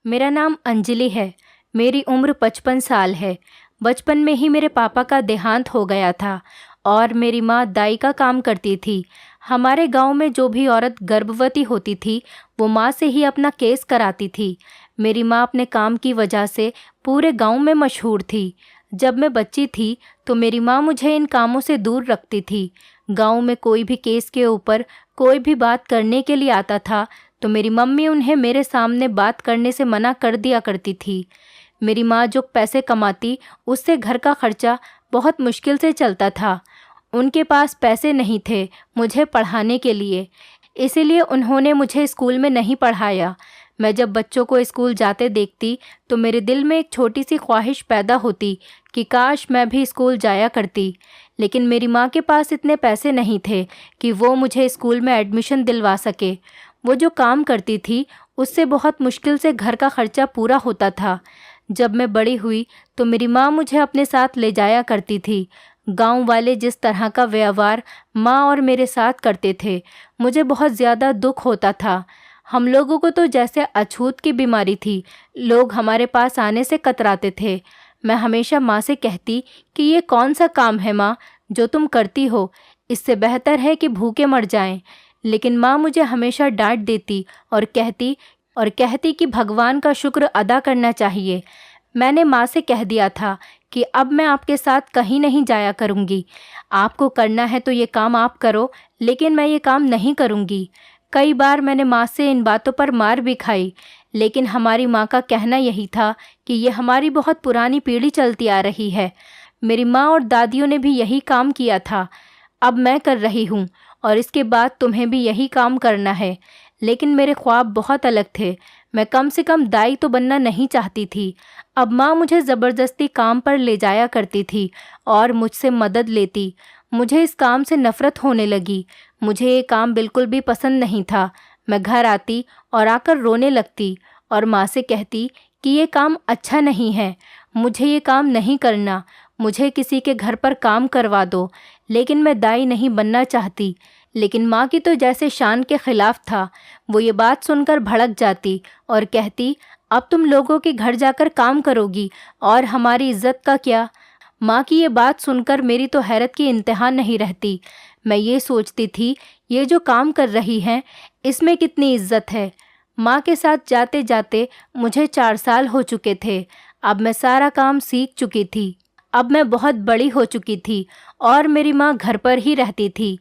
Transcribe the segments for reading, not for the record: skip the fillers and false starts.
मेरा नाम अंजलि है। मेरी उम्र 55 साल है। बचपन में ही मेरे पापा का देहांत हो गया था और मेरी माँ दाई का काम करती थी। हमारे गांव में जो भी औरत गर्भवती होती थी वो माँ से ही अपना केस कराती थी। मेरी माँ अपने काम की वजह से पूरे गांव में मशहूर थी। जब मैं बच्ची थी तो मेरी माँ मुझे इन कामों से दूर रखती थी। गांव में कोई भी केस के ऊपर कोई भी बात करने के लिए आता था तो मेरी मम्मी उन्हें मेरे सामने बात करने से मना कर दिया करती थी। मेरी माँ जो पैसे कमाती उससे घर का खर्चा बहुत मुश्किल से चलता था। उनके पास पैसे नहीं थे मुझे पढ़ाने के लिए, इसीलिए उन्होंने मुझे स्कूल में नहीं पढ़ाया। मैं जब बच्चों को स्कूल जाते देखती तो मेरे दिल में एक छोटी सी ख्वाहिश पैदा होती कि काश मैं भी स्कूल जाया करती। लेकिन मेरी माँ के पास इतने पैसे नहीं थे कि वो मुझे स्कूल में एडमिशन दिलवा सके। वो जो काम करती थी उससे बहुत मुश्किल से घर का खर्चा पूरा होता था। जब मैं बड़ी हुई तो मेरी माँ मुझे अपने साथ ले जाया करती थी। गांव वाले जिस तरह का व्यवहार माँ और मेरे साथ करते थे मुझे बहुत ज़्यादा दुख होता था। हम लोगों को तो जैसे अछूत की बीमारी थी, लोग हमारे पास आने से कतराते थे। मैं हमेशा माँ से कहती कि ये कौन सा काम है माँ जो तुम करती हो, इससे बेहतर है कि भूखे मर जाएं। लेकिन माँ मुझे हमेशा डांट देती और कहती कि भगवान का शुक्र अदा करना चाहिए। मैंने माँ से कह दिया था कि अब मैं आपके साथ कहीं नहीं जाया करूँगी। आपको करना है तो ये काम आप करो, लेकिन मैं ये काम नहीं करूँगी। कई बार मैंने माँ से इन बातों पर मार भी खाई, लेकिन हमारी माँ का कहना यही था कि ये हमारी बहुत पुरानी पीढ़ी चलती आ रही है। मेरी माँ और दादियों ने भी यही काम किया था, अब मैं कर रही हूँ और इसके बाद तुम्हें भी यही काम करना है। लेकिन मेरे ख्वाब बहुत अलग थे। मैं कम से कम दाई तो बनना नहीं चाहती थी। अब माँ मुझे ज़बरदस्ती काम पर ले जाया करती थी और मुझसे मदद लेती। मुझे इस काम से नफ़रत होने लगी। मुझे ये काम बिल्कुल भी पसंद नहीं था। मैं घर आती और आकर रोने लगती और माँ से कहती कि ये काम अच्छा नहीं है, मुझे ये काम नहीं करना, मुझे किसी के घर पर काम करवा दो। लेकिन मैं दाई नहीं बनना चाहती। लेकिन माँ की तो जैसे शान के खिलाफ था। वो ये बात सुनकर भड़क जाती और कहती, अब तुम लोगों के घर जाकर काम करोगी और हमारी इज्जत का क्या। माँ की ये बात सुनकर मेरी तो हैरत की इंतहा नहीं रहती। मैं ये सोचती थी ये जो काम कर रही हैं इसमें कितनी इज्जत है। माँ के साथ जाते जाते मुझे 4 साल हो चुके थे। अब मैं सारा काम सीख चुकी थी। अब मैं बहुत बड़ी हो चुकी थी और मेरी माँ घर पर ही रहती थी।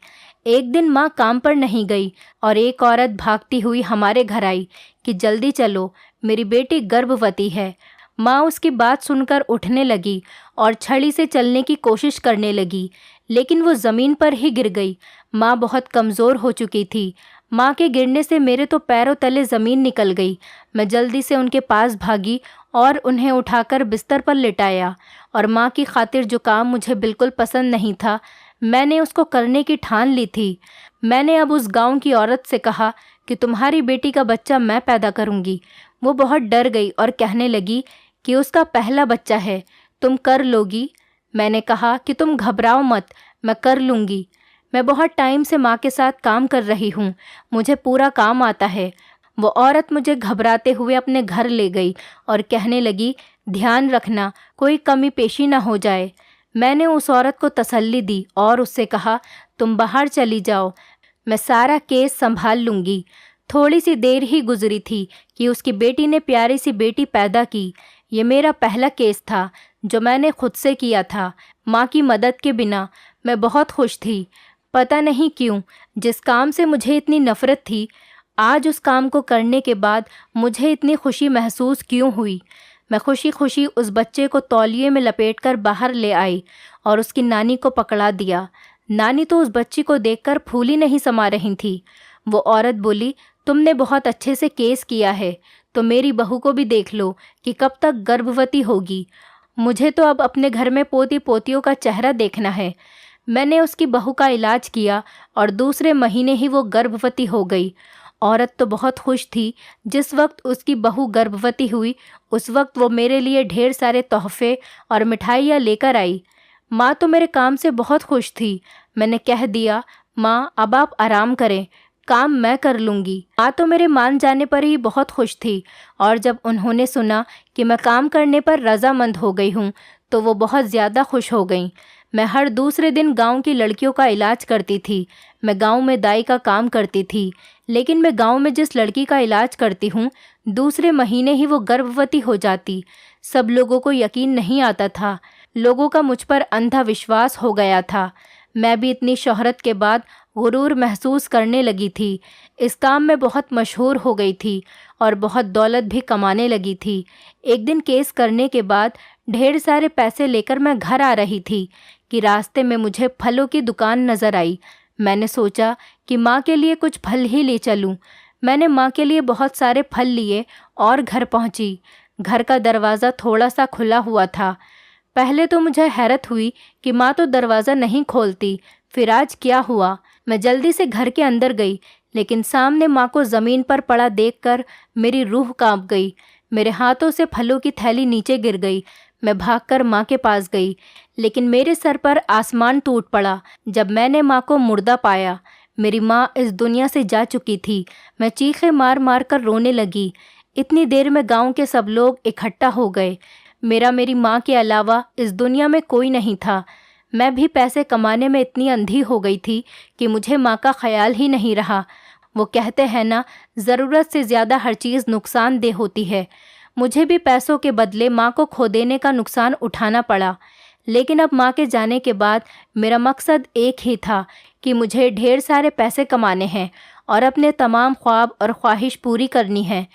एक दिन माँ काम पर नहीं गई और एक औरत भागती हुई हमारे घर आई कि जल्दी चलो, मेरी बेटी गर्भवती है। माँ उसकी बात सुनकर उठने लगी और छड़ी से चलने की कोशिश करने लगी, लेकिन वो ज़मीन पर ही गिर गई। माँ बहुत कमज़ोर हो चुकी थी। माँ के गिरने से मेरे तो पैरों तले ज़मीन निकल गई। मैं जल्दी से उनके पास भागी और उन्हें उठाकर बिस्तर पर लिटाया और माँ की खातिर जो काम मुझे बिल्कुल पसंद नहीं था, मैंने उसको करने की ठान ली थी। मैंने अब उस गांव की औरत से कहा कि तुम्हारी बेटी का बच्चा मैं पैदा करूंगी। वो बहुत डर गई और कहने लगी कि उसका पहला बच्चा है, तुम कर लोगी। मैंने कहा कि तुम घबराओ मत, मैं कर लूँगी। मैं बहुत टाइम से माँ के साथ काम कर रही हूँ, मुझे पूरा काम आता है। वो औरत मुझे घबराते हुए अपने घर ले गई और कहने लगी, ध्यान रखना कोई कमी पेशी ना हो जाए। मैंने उस औरत को तसल्ली दी और उससे कहा, तुम बाहर चली जाओ, मैं सारा केस संभाल लूँगी। थोड़ी सी देर ही गुजरी थी कि उसकी बेटी ने प्यारी सी बेटी पैदा की। ये मेरा पहला केस था जो मैंने खुद से किया था, माँ की मदद के बिना। मैं बहुत खुश थी। पता नहीं क्यों, जिस काम से मुझे इतनी नफ़रत थी, आज उस काम को करने के बाद मुझे इतनी खुशी महसूस क्यों हुई। मैं खुशी खुशी उस बच्चे को तौलिए में लपेटकर बाहर ले आई और उसकी नानी को पकड़ा दिया। नानी तो उस बच्ची को देखकर फूल ही नहीं समा रही थी। वो औरत बोली, तुमने बहुत अच्छे से केस किया है, तो मेरी बहू को भी देख लो कि कब तक गर्भवती होगी। मुझे तो अब अपने घर में पोती पोतियों का चेहरा देखना है। मैंने उसकी बहू का इलाज किया और दूसरे महीने ही वो गर्भवती हो गई। औरत तो बहुत खुश थी। जिस वक्त उसकी बहू गर्भवती हुई उस वक्त वो मेरे लिए ढेर सारे तोहफे और मिठाइयाँ लेकर आई। माँ तो मेरे काम से बहुत खुश थी। मैंने कह दिया, माँ अब आप आराम करें, काम मैं कर लूँगी। माँ तो मेरे मान जाने पर ही बहुत खुश थी, और जब उन्होंने सुना कि मैं काम करने पर रज़ामंद हो गई हूँ तो वो बहुत ज़्यादा खुश हो गईं। मैं हर दूसरे दिन गांव की लड़कियों का इलाज करती थी। मैं गांव में दाई का काम करती थी, लेकिन मैं गांव में जिस लड़की का इलाज करती हूँ दूसरे महीने ही वो गर्भवती हो जाती। सब लोगों को यकीन नहीं आता था। लोगों का मुझ पर अंधा विश्वास हो गया था। मैं भी इतनी शोहरत के बाद गुरूर महसूस करने लगी थी। इस काम में बहुत मशहूर हो गई थी और बहुत दौलत भी कमाने लगी थी। एक दिन केस करने के बाद ढेर सारे पैसे लेकर मैं घर आ रही थी कि रास्ते में मुझे फलों की दुकान नज़र आई। मैंने सोचा कि माँ के लिए कुछ फल ही ले चलूँ। मैंने माँ के लिए बहुत सारे फल लिए और घर पहुँची। घर का दरवाज़ा थोड़ा सा खुला हुआ था। पहले तो मुझे हैरत हुई कि माँ तो दरवाज़ा नहीं खोलती, फिर आज क्या हुआ। मैं जल्दी से घर के अंदर गई, लेकिन सामने माँ को ज़मीन पर पड़ा देखकर मेरी रूह कांप गई। मेरे हाथों से फलों की थैली नीचे गिर गई। मैं भागकर माँ के पास गई, लेकिन मेरे सर पर आसमान टूट पड़ा जब मैंने माँ को मुर्दा पाया। मेरी माँ इस दुनिया से जा चुकी थी। मैं चीखें मार मार कर रोने लगी। इतनी देर में गांव के सब लोग इकट्ठा हो गए। मेरी माँ के अलावा इस दुनिया में कोई नहीं था। मैं भी पैसे कमाने में इतनी अंधी हो गई थी कि मुझे माँ का ख्याल ही नहीं रहा। वो कहते हैं ना, ज़रूरत से ज़्यादा हर चीज़ नुकसानदेह होती है। मुझे भी पैसों के बदले माँ को खो देने का नुकसान उठाना पड़ा। लेकिन अब माँ के जाने के बाद मेरा मकसद एक ही था कि मुझे ढेर सारे पैसे कमाने हैं और अपने तमाम ख्वाब और ख्वाहिश पूरी करनी है।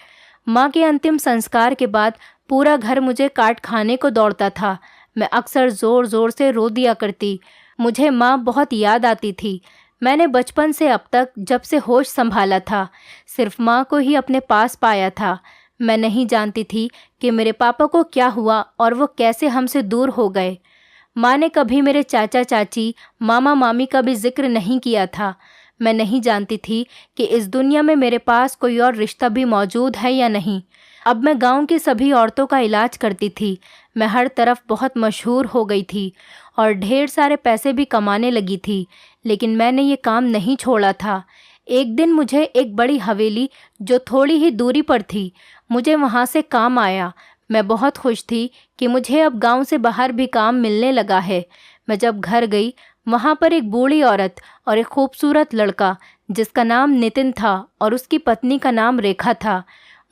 माँ के अंतिम संस्कार के बाद पूरा घर मुझे काट खाने को दौड़ता था। मैं अक्सर ज़ोर ज़ोर से रो दिया करती। मुझे माँ बहुत याद आती थी। मैंने बचपन से अब तक जब से होश संभाला था सिर्फ माँ को ही अपने पास पाया था। मैं नहीं जानती थी कि मेरे पापा को क्या हुआ और वो कैसे हमसे दूर हो गए। माँ ने कभी मेरे चाचा चाची, मामा मामी का भी जिक्र नहीं किया था। मैं नहीं जानती थी कि इस दुनिया में मेरे पास कोई और रिश्ता भी मौजूद है या नहीं। अब मैं गांव की सभी औरतों का इलाज करती थी। मैं हर तरफ बहुत मशहूर हो गई थी और ढेर सारे पैसे भी कमाने लगी थी, लेकिन मैंने ये काम नहीं छोड़ा था। एक दिन मुझे एक बड़ी हवेली जो थोड़ी ही दूरी पर थी, मुझे वहाँ से काम आया। मैं बहुत खुश थी कि मुझे अब गांव से बाहर भी काम मिलने लगा है। मैं जब घर गई, वहाँ पर एक बूढ़ी औरत और एक खूबसूरत लड़का जिसका नाम नितिन था और उसकी पत्नी का नाम रेखा था।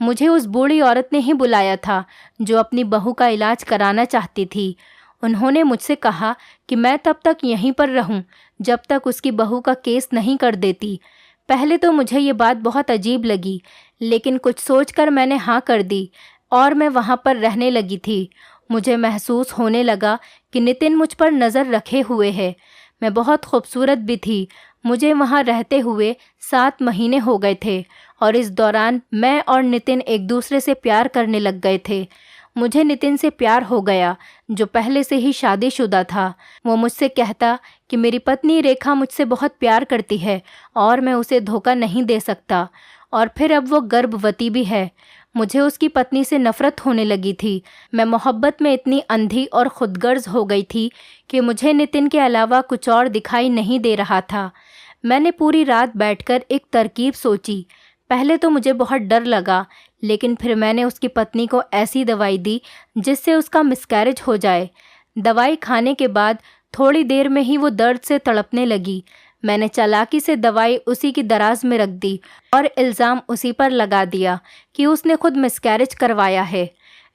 मुझे उस बूढ़ी औरत ने ही बुलाया था जो अपनी बहू का इलाज कराना चाहती थी। उन्होंने मुझसे कहा कि मैं तब तक यहीं पर रहूं जब तक उसकी बहू का केस नहीं कर देती। पहले तो मुझे ये बात बहुत अजीब लगी, लेकिन कुछ सोचकर मैंने हाँ कर दी और मैं वहाँ पर रहने लगी थी। मुझे महसूस होने लगा कि नितिन मुझ पर नज़र रखे हुए है। मैं बहुत खूबसूरत भी थी। मुझे वहाँ रहते हुए 7 महीने हो गए थे और इस दौरान मैं और नितिन एक दूसरे से प्यार करने लग गए थे। मुझे नितिन से प्यार हो गया जो पहले से ही शादीशुदा था। वो मुझसे कहता कि मेरी पत्नी रेखा मुझसे बहुत प्यार करती है और मैं उसे धोखा नहीं दे सकता, और फिर अब वो गर्भवती भी है। मुझे उसकी पत्नी से नफ़रत होने लगी थी। मैं मोहब्बत में इतनी अंधी और खुदगर्ज हो गई थी कि मुझे नितिन के अलावा कुछ और दिखाई नहीं दे रहा था। मैंने पूरी रात बैठकर एक तरकीब सोची। पहले तो मुझे बहुत डर लगा, लेकिन फिर मैंने उसकी पत्नी को ऐसी दवाई दी जिससे उसका मिसकैरेज हो जाए। दवाई खाने के बाद थोड़ी देर में ही वो दर्द से तड़पने लगी। मैंने चालाकी से दवाई उसी की दराज में रख दी और इल्ज़ाम उसी पर लगा दिया कि उसने खुद मिसकैरेज करवाया है।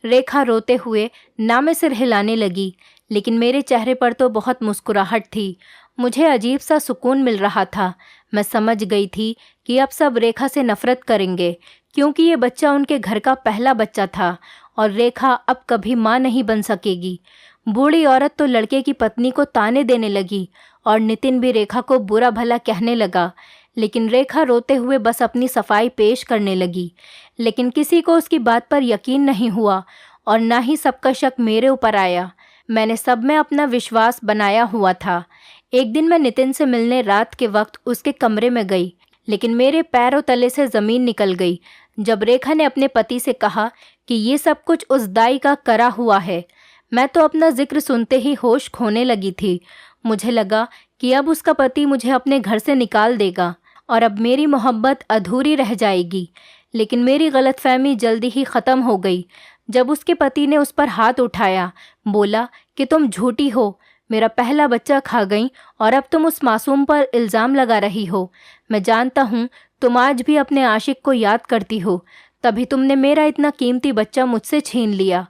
रेखा रोते हुए नामे सिर हिलाने लगी, लेकिन मेरे चेहरे पर तो बहुत मुस्कुराहट थी। मुझे अजीब सा सुकून मिल रहा था। मैं समझ गई थी कि अब सब रेखा से नफ़रत करेंगे, क्योंकि ये बच्चा उनके घर का पहला बच्चा था और रेखा अब कभी माँ नहीं बन सकेगी। बूढ़ी औरत तो लड़के की पत्नी को ताने देने लगी और नितिन भी रेखा को बुरा भला कहने लगा, लेकिन रेखा रोते हुए बस अपनी सफाई पेश करने लगी। लेकिन किसी को उसकी बात पर यकीन नहीं हुआ और ना ही सबका शक मेरे ऊपर आया। मैंने सब में अपना विश्वास बनाया हुआ था। एक दिन मैं नितिन से मिलने रात के वक्त उसके कमरे में गई, लेकिन मेरे पैरों तले से ज़मीन निकल गई जब रेखा ने अपने पति से कहा कि ये सब कुछ उस दाई का करा हुआ है। मैं तो अपना जिक्र सुनते ही होश खोने लगी थी। मुझे लगा कि अब उसका पति मुझे अपने घर से निकाल देगा और अब मेरी मोहब्बत अधूरी रह जाएगी। लेकिन मेरी गलतफहमी जल्दी ही ख़त्म हो गई जब उसके पति ने उस पर हाथ उठाया। बोला कि तुम झूठी हो, मेरा पहला बच्चा खा गई और अब तुम उस मासूम पर इल्ज़ाम लगा रही हो। मैं जानता हूँ तुम आज भी अपने आशिक को याद करती हो, तभी तुमने मेरा इतना कीमती बच्चा मुझसे छीन लिया।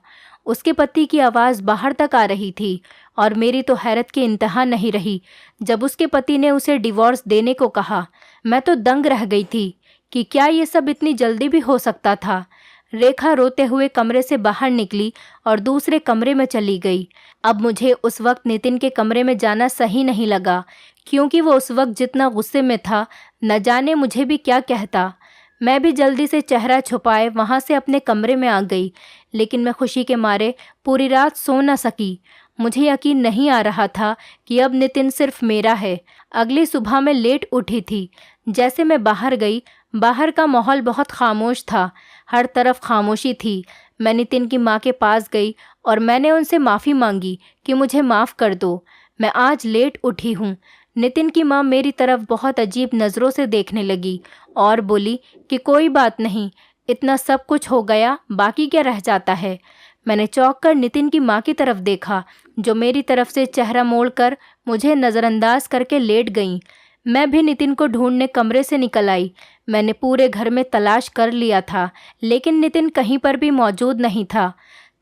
उसके पति की आवाज़ बाहर तक आ रही थी और मेरी तो हैरत की इंतहा नहीं रही जब उसके पति ने उसे डिवोर्स देने को कहा। मैं तो दंग रह गई थी कि क्या ये सब इतनी जल्दी भी हो सकता था। रेखा रोते हुए कमरे से बाहर निकली और दूसरे कमरे में चली गई। अब मुझे उस वक्त नितिन के कमरे में जाना सही नहीं लगा, क्योंकि वो उस वक्त जितना गुस्से में था न जाने मुझे भी क्या कहता। मैं भी जल्दी से चेहरा छुपाए वहाँ से अपने कमरे में आ गई, लेकिन मैं खुशी के मारे पूरी रात सो न सकी। मुझे यकीन नहीं आ रहा था कि अब नितिन सिर्फ मेरा है। अगली सुबह मैं लेट उठी थी। जैसे मैं बाहर गई, बाहर का माहौल बहुत खामोश था, हर तरफ खामोशी थी। मैं नितिन की माँ के पास गई और मैंने उनसे माफ़ी मांगी कि मुझे माफ़ कर दो, मैं आज लेट उठी हूँ। नितिन की माँ मेरी तरफ बहुत अजीब नज़रों से देखने लगी और बोली कि कोई बात नहीं, इतना सब कुछ हो गया, बाकी क्या रह जाता है। मैंने चौंक कर नितिन की माँ की तरफ देखा, जो मेरी तरफ से चेहरा मोड़कर मुझे नज़रअंदाज करके लेट गईं। मैं भी नितिन को ढूंढने कमरे से निकल आई। मैंने पूरे घर में तलाश कर लिया था, लेकिन नितिन कहीं पर भी मौजूद नहीं था।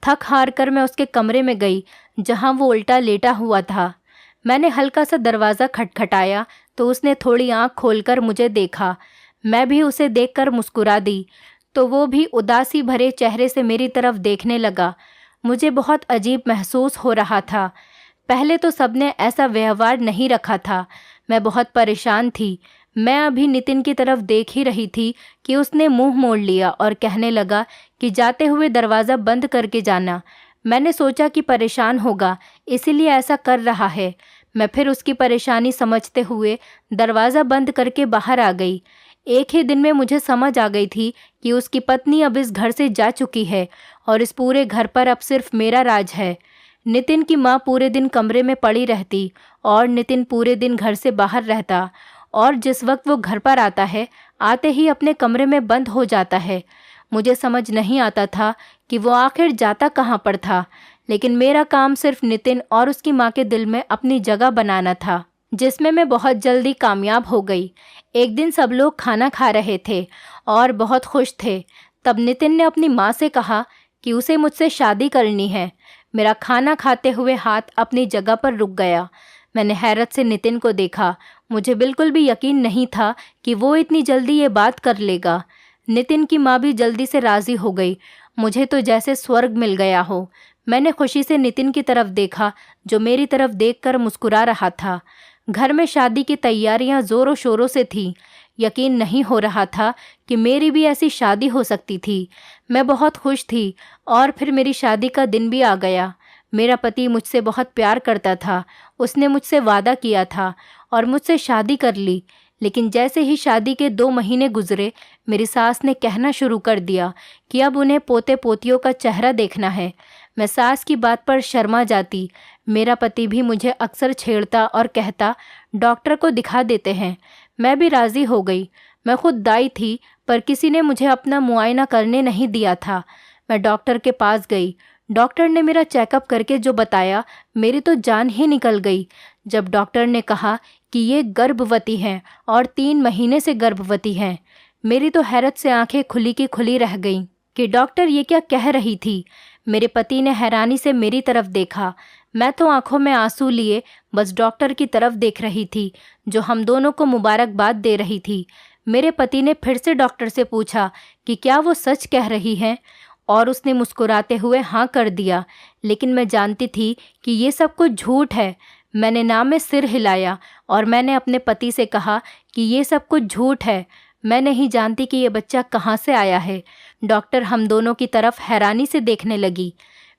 थक हार कर मैं उसके कमरे में गई, जहां वो उल्टा लेटा हुआ था। मैंने हल्का सा दरवाज़ा खटखटाया तो उसने थोड़ी आंख खोलकर मुझे देखा। मैं भी उसे देखकर मुस्कुरा दी, तो वो भी उदासी भरे चेहरे से मेरी तरफ देखने लगा। मुझे बहुत अजीब महसूस हो रहा था। पहले तो सबने ऐसा व्यवहार नहीं रखा था। मैं बहुत परेशान थी। मैं अभी नितिन की तरफ देख ही रही थी कि उसने मुंह मोड़ लिया और कहने लगा कि जाते हुए दरवाज़ा बंद करके जाना। मैंने सोचा कि परेशान होगा, इसीलिए ऐसा कर रहा है। मैं फिर उसकी परेशानी समझते हुए दरवाज़ा बंद करके बाहर आ गई। एक ही दिन में मुझे समझ आ गई थी कि उसकी पत्नी अब इस घर से जा चुकी है और इस पूरे घर पर अब सिर्फ मेरा राज है। नितिन की माँ पूरे दिन कमरे में पड़ी रहती और नितिन पूरे दिन घर से बाहर रहता, और जिस वक्त वो घर पर आता है, आते ही अपने कमरे में बंद हो जाता है। मुझे समझ नहीं आता था कि वो आखिर जाता कहाँ पर था, लेकिन मेरा काम सिर्फ नितिन और उसकी माँ के दिल में अपनी जगह बनाना था, जिसमें मैं बहुत जल्दी कामयाब हो गई। एक दिन सब लोग खाना खा रहे थे और बहुत खुश थे। तब नितिन ने अपनी माँ से कहा कि उसे मुझसे शादी करनी है। मेरा खाना खाते हुए हाथ अपनी जगह पर रुक गया। मैंने हैरत से नितिन को देखा। मुझे बिल्कुल भी यकीन नहीं था कि वो इतनी जल्दी ये बात कर लेगा। नितिन की माँ भी जल्दी से राज़ी हो गई। मुझे तो जैसे स्वर्ग मिल गया हो। मैंने खुशी से नितिन की तरफ देखा, जो मेरी तरफ देखकर मुस्कुरा रहा था। घर में शादी की तैयारियां ज़ोरों शोरों से थीं। यकीन नहीं हो रहा था कि मेरी भी ऐसी शादी हो सकती थी। मैं बहुत खुश थी और फिर मेरी शादी का दिन भी आ गया। मेरा पति मुझसे बहुत प्यार करता था। उसने मुझसे वादा किया था और मुझसे शादी कर ली। लेकिन जैसे ही शादी के 2 महीने गुजरे, मेरी सास ने कहना शुरू कर दिया कि अब उन्हें पोते पोतियों का चेहरा देखना है। मैं सास की बात पर शर्मा जाती। मेरा पति भी मुझे अक्सर छेड़ता और कहता, डॉक्टर को दिखा देते हैं। मैं भी राज़ी हो गई। मैं खुद दाई थी, पर किसी ने मुझे अपना मुआयना करने नहीं दिया था। मैं डॉक्टर के पास गई। डॉक्टर ने मेरा चेकअप करके जो बताया, मेरी तो जान ही निकल गई। जब डॉक्टर ने कहा कि ये गर्भवती हैं और 3 महीने से गर्भवती हैं, मेरी तो हैरत से आंखें खुली की खुली रह गईं कि डॉक्टर ये क्या कह रही थी। मेरे पति ने हैरानी से मेरी तरफ देखा। मैं तो आंखों में आंसू लिए बस डॉक्टर की तरफ देख रही थी, जो हम दोनों को मुबारकबाद दे रही थी। मेरे पति ने फिर से डॉक्टर से पूछा कि क्या वो सच कह रही हैं, और उसने मुस्कुराते हुए हाँ कर दिया। लेकिन मैं जानती थी कि ये सब कुछ झूठ है। मैंने नाम में सिर हिलाया और मैंने अपने पति से कहा कि ये सब कुछ झूठ है। मैं नहीं जानती कि ये बच्चा कहाँ से आया है। डॉक्टर हम दोनों की तरफ हैरानी से देखने लगी।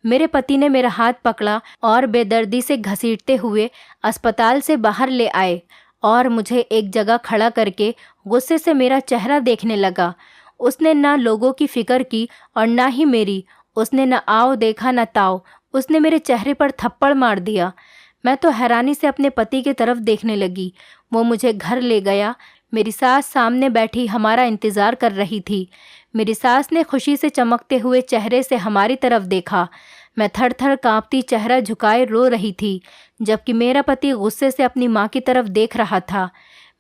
मेरे पति ने मेरा हाथ पकड़ा और बेदर्दी से घसीटते हुए अस्पताल से बाहर ले आए और मुझे एक जगह खड़ा करके गुस्से से मेरा चेहरा देखने लगा। उसने ना लोगों की फ़िक्र की और ना ही मेरी। उसने न आओ देखा न ताओ, उसने मेरे चेहरे पर थप्पड़ मार दिया। मैं तो हैरानी से अपने पति की तरफ देखने लगी। वो मुझे घर ले गया। मेरी सास सामने बैठी हमारा इंतज़ार कर रही थी। मेरी सास ने खुशी से चमकते हुए चेहरे से हमारी तरफ देखा। मैं थर थर काँपती चेहरा झुकाए रो रही थी, जबकि मेरा पति गुस्से से अपनी माँ की तरफ देख रहा था।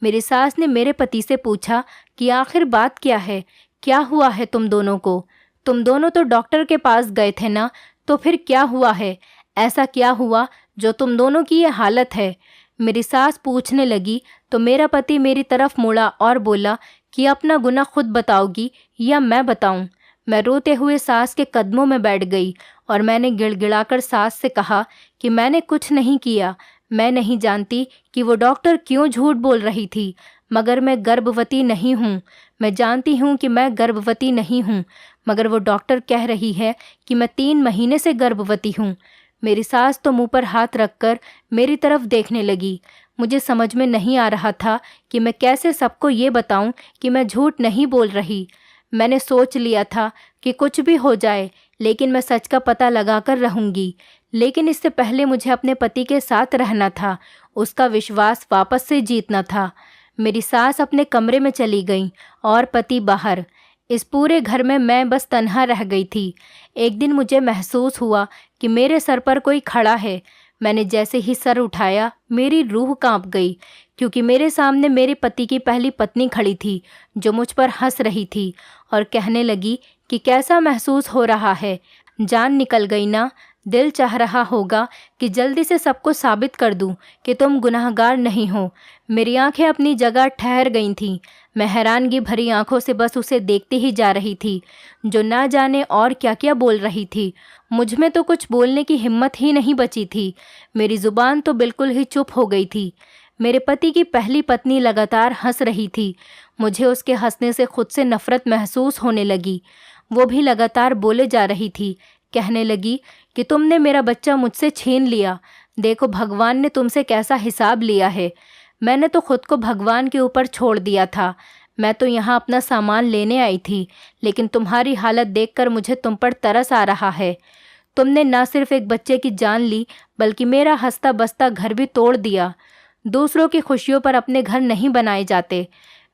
मेरी सास ने मेरे पति से पूछा कि आखिर बात क्या है, क्या हुआ है तुम दोनों को? तुम दोनों तो डॉक्टर के पास गए थे ना, तो फिर क्या हुआ है? ऐसा क्या हुआ जो तुम दोनों की ये हालत है? मेरी सास पूछने लगी तो मेरा पति मेरी तरफ मुड़ा और बोला कि अपना गुनाह खुद बताओगी या मैं बताऊं? मैं रोते हुए सास के कदमों में बैठ गई और मैंने गिड़गिड़ाकर सास से कहा कि मैंने कुछ नहीं किया। मैं नहीं जानती कि वो डॉक्टर क्यों झूठ बोल रही थी, मगर मैं गर्भवती नहीं हूँ। मैं जानती हूँ कि मैं गर्भवती नहीं हूँ, मगर वो डॉक्टर कह रही है कि मैं 3 महीने से गर्भवती हूँ। मेरी सास तो मुंह पर हाथ रखकर मेरी तरफ देखने लगी। मुझे समझ में नहीं आ रहा था कि मैं कैसे सबको ये बताऊं कि मैं झूठ नहीं बोल रही। मैंने सोच लिया था कि कुछ भी हो जाए, लेकिन मैं सच का पता लगाकर रहूंगी। लेकिन इससे पहले मुझे अपने पति के साथ रहना था, उसका विश्वास वापस से जीतना था। मेरी सास अपने कमरे में चली गई और पति बाहर। इस पूरे घर में मैं बस तन्हा रह गई थी। एक दिन मुझे महसूस हुआ कि मेरे सर पर कोई खड़ा है। मैंने जैसे ही सर उठाया, मेरी रूह कांप गई, क्योंकि मेरे सामने मेरे पति की पहली पत्नी खड़ी थी, जो मुझ पर हंस रही थी और कहने लगी कि कैसा महसूस हो रहा है? जान निकल गई ना? दिल चाह रहा होगा कि जल्दी से सबको साबित कर दूं कि तुम गुनाहगार नहीं हो। मेरी आंखें अपनी जगह ठहर गई थीं। मैं हैरानगी भरी आंखों से बस उसे देखती ही जा रही थी, जो ना जाने और क्या क्या बोल रही थी। मुझ में तो कुछ बोलने की हिम्मत ही नहीं बची थी। मेरी जुबान तो बिल्कुल ही चुप हो गई थी। मेरे पति की पहली पत्नी लगातार हंस रही थी। मुझे उसके हंसने से खुद से नफरत महसूस होने लगी। वो भी लगातार बोले जा रही थी। कहने लगी कि तुमने मेरा बच्चा मुझसे छीन लिया। देखो भगवान ने तुमसे कैसा हिसाब लिया है। मैंने तो खुद को भगवान के ऊपर छोड़ दिया था। मैं तो यहाँ अपना सामान लेने आई थी, लेकिन तुम्हारी हालत देखकर मुझे तुम पर तरस आ रहा है। तुमने न सिर्फ एक बच्चे की जान ली, बल्कि मेरा हंसता बसता घर भी तोड़ दिया। दूसरों की खुशियों पर अपने घर नहीं बनाए जाते।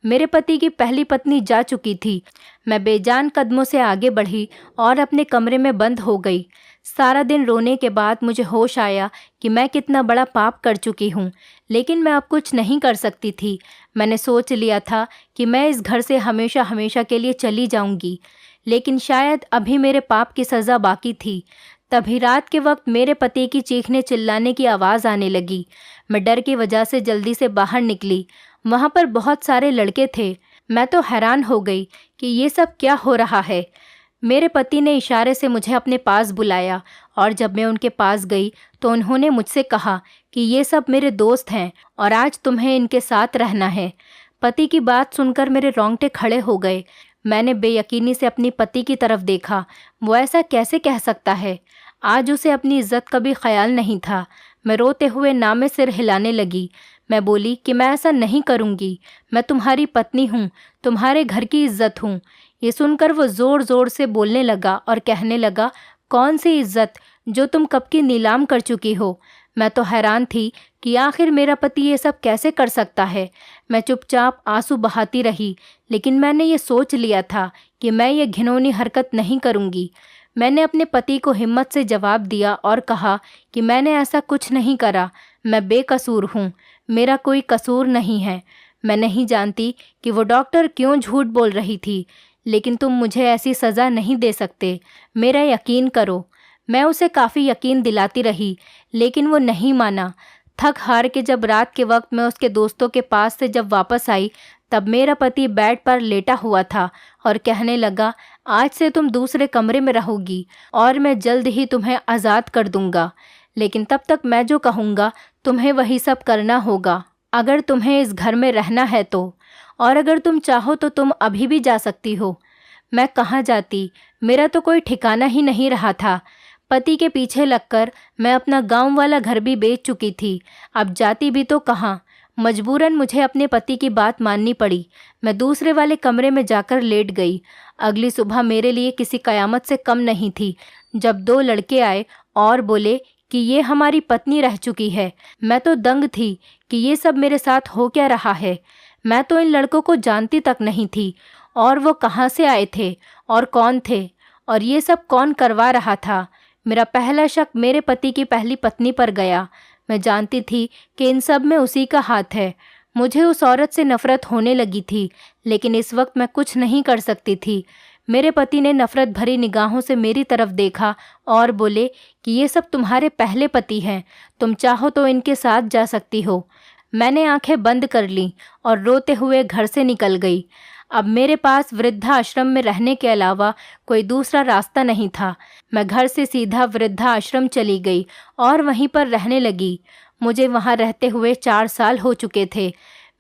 मेरे पति की पहली पत्नी जा चुकी थी। मैं बेजान कदमों से आगे बढ़ी और अपने कमरे में बंद हो गई। सारा दिन रोने के बाद मुझे होश आया कि मैं कितना बड़ा पाप कर चुकी हूँ, लेकिन मैं अब कुछ नहीं कर सकती थी। मैंने सोच लिया था कि मैं इस घर से हमेशा हमेशा के लिए चली जाऊंगी, लेकिन शायद अभी मेरे पाप की सज़ा बाकी थी। तभी रात के वक्त मेरे पति की चीखने चिल्लाने की आवाज़ आने लगी। मैं डर की वजह से जल्दी से बाहर निकली। वहाँ पर बहुत सारे लड़के थे। मैं तो हैरान हो गई कि ये सब क्या हो रहा है। मेरे पति ने इशारे से मुझे अपने पास बुलाया और जब मैं उनके पास गई तो उन्होंने मुझसे कहा कि ये सब मेरे दोस्त हैं और आज तुम्हें इनके साथ रहना है। पति की बात सुनकर मेरे रोंगटे खड़े हो गए। मैंने बेयकीनी से अपनी पति की तरफ देखा। वो ऐसा कैसे कह सकता है? आज उसे अपनी इज्जत का भी ख्याल नहीं था। मैं रोते हुए नामे सिर हिलाने लगी। मैं बोली कि मैं ऐसा नहीं करूँगी। मैं तुम्हारी पत्नी हूँ, तुम्हारे घर की इज्जत हूँ। ये सुनकर वो ज़ोर ज़ोर से बोलने लगा और कहने लगा, कौन सी इज्जत जो तुम कब की नीलाम कर चुकी हो? मैं तो हैरान थी कि आखिर मेरा पति ये सब कैसे कर सकता है। मैं चुपचाप आंसू बहाती रही, लेकिन मैंने ये सोच लिया था कि मैं ये घिनौनी हरकत नहीं करूँगी। मैंने अपने पति को हिम्मत से जवाब दिया और कहा कि मैंने ऐसा कुछ नहीं करा। मैं बेकसूर हूँ, मेरा कोई कसूर नहीं है। मैं नहीं जानती कि वो डॉक्टर क्यों झूठ बोल रही थी, लेकिन तुम मुझे ऐसी सज़ा नहीं दे सकते। मेरा यकीन करो। मैं उसे काफ़ी यकीन दिलाती रही, लेकिन वो नहीं माना। थक हार के जब रात के वक्त मैं उसके दोस्तों के पास से जब वापस आई, तब मेरा पति बेड पर लेटा हुआ था और कहने लगा, आज से तुम दूसरे कमरे में रहोगी और मैं जल्द ही तुम्हें आज़ाद कर दूंगा। लेकिन तब तक मैं जो कहूँगा तुम्हें वही सब करना होगा, अगर तुम्हें इस घर में रहना है तो। और अगर तुम चाहो तो तुम अभी भी जा सकती हो। मैं कहाँ जाती? मेरा तो कोई ठिकाना ही नहीं रहा था। पति के पीछे लगकर मैं अपना गांव वाला घर भी बेच चुकी थी। अब जाती भी तो कहाँ? मजबूरन मुझे अपने पति की बात माननी पड़ी। मैं दूसरे वाले कमरे में जाकर लेट गई। अगली सुबह मेरे लिए किसी कयामत से कम नहीं थी, जब 2 लड़के आए और बोले कि ये हमारी पत्नी रह चुकी है। मैं तो दंग थी कि ये सब मेरे साथ हो क्या रहा है। मैं तो इन लड़कों को जानती तक नहीं थी, और वो कहाँ से आए थे और कौन थे, और ये सब कौन करवा रहा था। मेरा पहला शक मेरे पति की पहली पत्नी पर गया। मैं जानती थी कि इन सब में उसी का हाथ है। मुझे उस औरत से नफरत होने लगी थी, लेकिन इस वक्त मैं कुछ नहीं कर सकती थी। मेरे पति ने नफरत भरी निगाहों से मेरी तरफ देखा और बोले कि ये सब तुम्हारे पहले पति हैं, तुम चाहो तो इनके साथ जा सकती हो। मैंने आंखें बंद कर लीं और रोते हुए घर से निकल गई। अब मेरे पास वृद्धाश्रम में रहने के अलावा कोई दूसरा रास्ता नहीं था। मैं घर से सीधा वृद्धाश्रम चली गई और वहीं पर रहने लगी। मुझे वहाँ रहते हुए 4 साल हो चुके थे।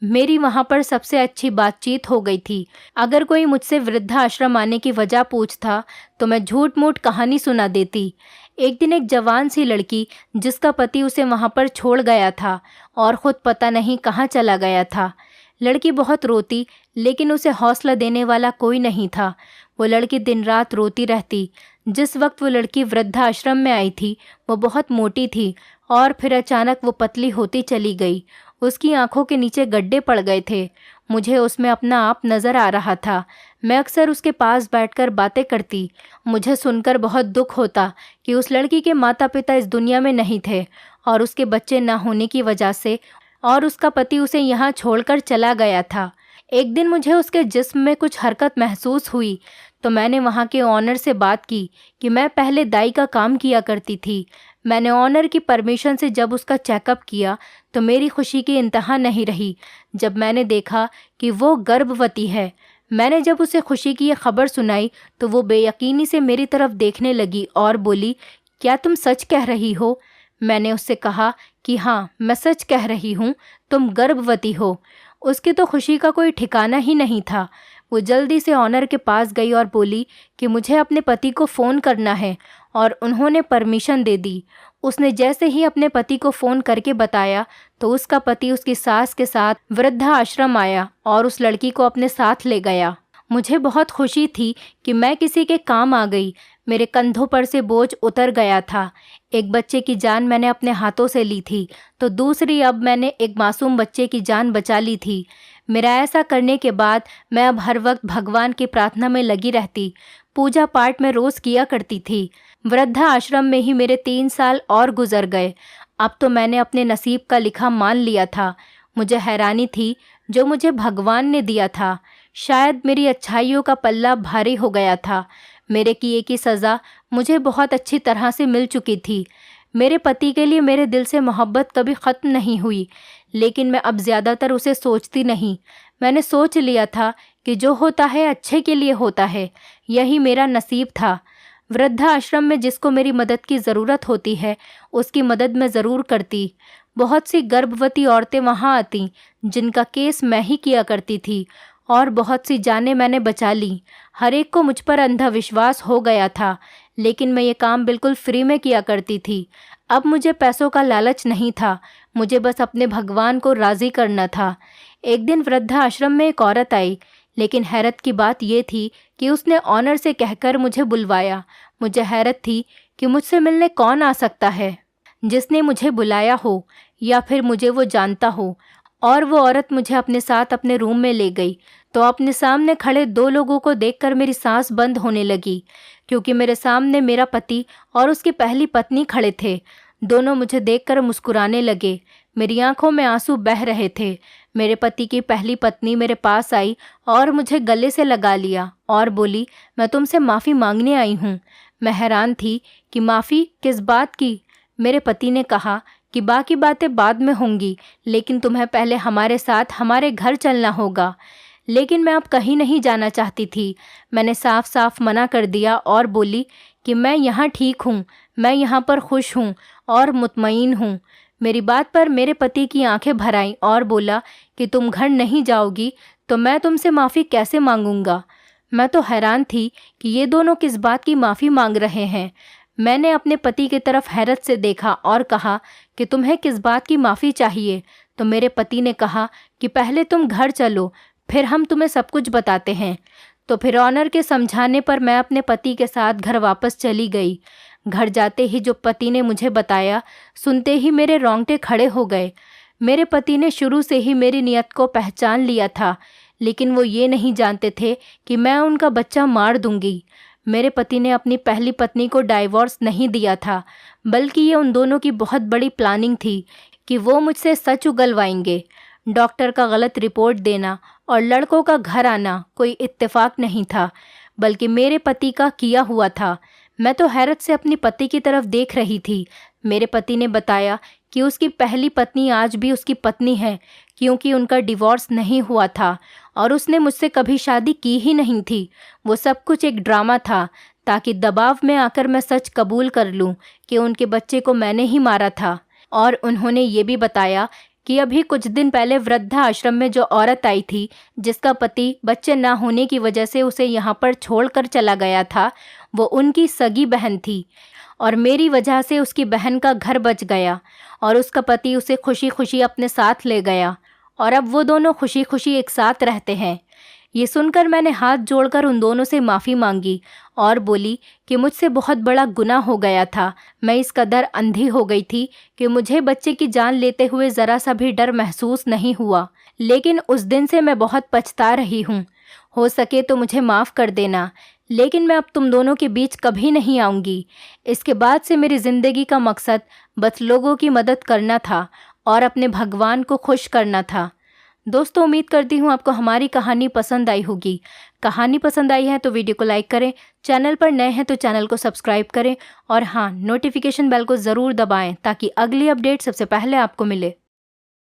मेरी वहाँ पर सबसे अच्छी बातचीत हो गई थी। अगर कोई मुझसे वृद्धाश्रम आने की वजह पूछता तो मैं झूठ मूठ कहानी सुना देती। एक दिन एक जवान सी लड़की, जिसका पति उसे वहाँ पर छोड़ गया था और ख़ुद पता नहीं कहाँ चला गया था। लड़की बहुत रोती, लेकिन उसे हौसला देने वाला कोई नहीं था। वो लड़की दिन रात रोती रहती। जिस वक्त वो लड़की वृद्धाश्रम में आई थी वो बहुत मोटी थी और फिर अचानक वो पतली होती चली गई। उसकी आंखों के नीचे गड्ढे पड़ गए थे। मुझे उसमें अपना आप नज़र आ रहा था। मैं अक्सर उसके पास बैठकर बातें करती। मुझे सुनकर बहुत दुख होता कि उस लड़की के माता पिता इस दुनिया में नहीं थे और उसके बच्चे ना होने की वजह से और उसका पति उसे यहाँ छोड़कर चला गया था। एक दिन मुझे उसके जिस्म में कुछ हरकत महसूस हुई तो मैंने वहाँ के ऑनर से बात की कि मैं पहले दाई का काम किया करती थी। मैंने ऑनर की परमिशन से जब उसका चेकअप किया तो मेरी खुशी की इंतहा नहीं रही जब मैंने देखा कि वो गर्भवती है। मैंने जब उसे खुशी की यह खबर सुनाई तो वो बेयकीनी से मेरी तरफ देखने लगी और बोली, क्या तुम सच कह रही हो? मैंने उससे कहा कि हाँ, मैं सच कह रही हूँ, तुम गर्भवती हो। उसकी तो खुशी का कोई ठिकाना ही नहीं था। वो जल्दी से ऑनर के पास गई और बोली कि मुझे अपने पति को फ़ोन करना है, और उन्होंने परमिशन दे दी। उसने जैसे ही अपने पति को फ़ोन करके बताया तो उसका पति उसकी सास के साथ वृद्धाश्रम आया और उस लड़की को अपने साथ ले गया। मुझे बहुत खुशी थी कि मैं किसी के काम आ गई। मेरे कंधों पर से बोझ उतर गया था। एक बच्चे की जान मैंने अपने हाथों से ली थी तो दूसरी अब मैंने एक मासूम बच्चे की जान बचा ली थी। मेरा ऐसा करने के बाद मैं अब हर वक्त भगवान की प्रार्थना में लगी रहती। पूजा पाठ में रोज़ किया करती थी। वृद्धाश्रम में ही मेरे 3 साल और गुजर गए। अब तो मैंने अपने नसीब का लिखा मान लिया था। मुझे हैरानी थी जो मुझे भगवान ने दिया था। शायद मेरी अच्छाइयों का पल्ला भारी हो गया था। मेरे किए की सज़ा मुझे बहुत अच्छी तरह से मिल चुकी थी। मेरे पति के लिए मेरे दिल से मोहब्बत कभी ख़त्म नहीं हुई, लेकिन मैं अब ज़्यादातर उसे सोचती नहीं। मैंने सोच लिया था कि जो होता है अच्छे के लिए होता है। यही मेरा नसीब था। वृद्धाश्रम में जिसको मेरी मदद की ज़रूरत होती है उसकी मदद मैं ज़रूर करती। बहुत सी गर्भवती औरतें वहाँ आती जिनका केस मैं ही किया करती थी और बहुत सी जानें मैंने बचा ली। हर एक को मुझ पर अंधा विश्वास हो गया था, लेकिन मैं ये काम बिल्कुल फ्री में किया करती थी। अब मुझे पैसों का लालच नहीं था, मुझे बस अपने भगवान को राज़ी करना था। एक दिन वृद्धाश्रम में एक औरत आई, लेकिन हैरत की बात यह थी कि उसने ऑनर से कहकर मुझे बुलवाया। मुझे हैरत थी कि मुझसे मिलने कौन आ सकता है जिसने मुझे बुलाया हो, या फिर मुझे वो जानता हो। और वो औरत मुझे अपने साथ अपने रूम में ले गई तो अपने सामने खड़े 2 लोगों को देखकर मेरी सांस बंद होने लगी, क्योंकि मेरे सामने मेरा पति और उसकी पहली पत्नी खड़े थे। दोनों मुझे देखकर मुस्कुराने लगे। मेरी आंखों में आंसू बह रहे थे। मेरे पति की पहली पत्नी मेरे पास आई और मुझे गले से लगा लिया और बोली, मैं तुमसे माफ़ी मांगने आई हूँ। मैं हैरान थी कि माफ़ी किस बात की। मेरे पति ने कहा कि बाकी बातें बाद में होंगी, लेकिन तुम्हें पहले हमारे साथ हमारे घर चलना होगा। लेकिन मैं अब कहीं नहीं जाना चाहती थी। मैंने साफ साफ मना कर दिया और बोली कि मैं यहाँ ठीक हूँ, मैं यहाँ पर खुश हूँ और मुतमईन हूँ। मेरी बात पर मेरे पति की आंखें भर आईं और बोला कि तुम घर नहीं जाओगी तो मैं तुमसे माफ़ी कैसे मांगूंगा। मैं तो हैरान थी कि ये दोनों किस बात की माफ़ी मांग रहे हैं। मैंने अपने पति की तरफ हैरत से देखा और कहा कि तुम्हें किस बात की माफ़ी चाहिए। तो मेरे पति ने कहा कि पहले तुम घर चलो, फिर हम तुम्हें सब कुछ बताते हैं। तो फिर ऑनर के समझाने पर मैं अपने पति के साथ घर वापस चली गई। घर जाते ही जो पति ने मुझे बताया, सुनते ही मेरे रोंगटे खड़े हो गए। मेरे पति ने शुरू से ही मेरी नीयत को पहचान लिया था, लेकिन वो ये नहीं जानते थे कि मैं उनका बच्चा मार दूंगी। मेरे पति ने अपनी पहली पत्नी को डाइवोर्स नहीं दिया था, बल्कि ये उन दोनों की बहुत बड़ी प्लानिंग थी कि वो मुझसे सच उगलवाएंगे। डॉक्टर का गलत रिपोर्ट देना और लड़कों का घर आना कोई इत्तेफाक नहीं था, बल्कि मेरे पति का किया हुआ था। मैं तो हैरत से अपनी पति की तरफ देख रही थी। मेरे पति ने बताया कि उसकी पहली पत्नी आज भी उसकी पत्नी है, क्योंकि उनका डिवोर्स नहीं हुआ था और उसने मुझसे कभी शादी की ही नहीं थी। वो सब कुछ एक ड्रामा था, ताकि दबाव में आकर मैं सच कबूल कर लूं कि उनके बच्चे को मैंने ही मारा था। और उन्होंने ये भी बताया कि अभी कुछ दिन पहले वृद्धा आश्रम में जो औरत आई थी, जिसका पति बच्चे ना होने की वजह से उसे यहाँ पर छोड़कर चला गया था, वो उनकी सगी बहन थी और मेरी वजह से उसकी बहन का घर बच गया और उसका पति उसे खुशी खुशी अपने साथ ले गया और अब वो दोनों खुशी खुशी एक साथ रहते हैं। ये सुनकर मैंने हाथ जोड़कर उन दोनों से माफ़ी मांगी और बोली कि मुझसे बहुत बड़ा गुनाह हो गया था। मैं इस कदर अंधी हो गई थी कि मुझे बच्चे की जान लेते हुए ज़रा सा भी डर महसूस नहीं हुआ, लेकिन उस दिन से मैं बहुत पछता रही हूँ। हो सके तो मुझे माफ़ कर देना, लेकिन मैं अब तुम दोनों के बीच कभी नहीं आऊँगी। इसके बाद से मेरी ज़िंदगी का मकसद बस लोगों की मदद करना था और अपने भगवान को खुश करना था। दोस्तों, उम्मीद करती हूँ आपको हमारी कहानी पसंद आई होगी। कहानी पसंद आई है तो वीडियो को लाइक करें, चैनल पर नए हैं तो चैनल को सब्सक्राइब करें और हाँ, नोटिफिकेशन बेल को ज़रूर दबाएं ताकि अगली अपडेट सबसे पहले आपको मिले।